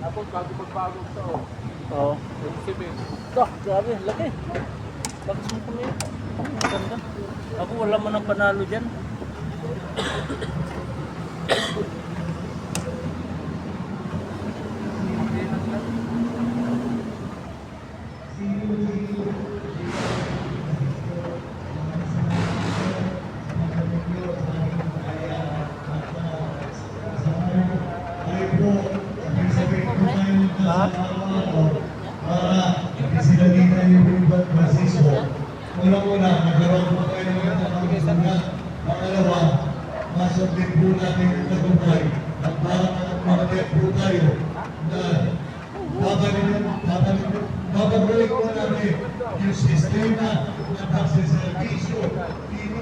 Ako, bago magpagod to. Oo. Yung cement. Grabe, laki. Lakas mo kami. Ang ganda. Ako wala man ang panalo dyan. Una-una, nagkaroon po tayo ng mga pangalawa, masabit po natin ang tagumpay at para makapagpapatid po tayo na babalik po natin yung sistema ng pagsiservisyo. Hindi po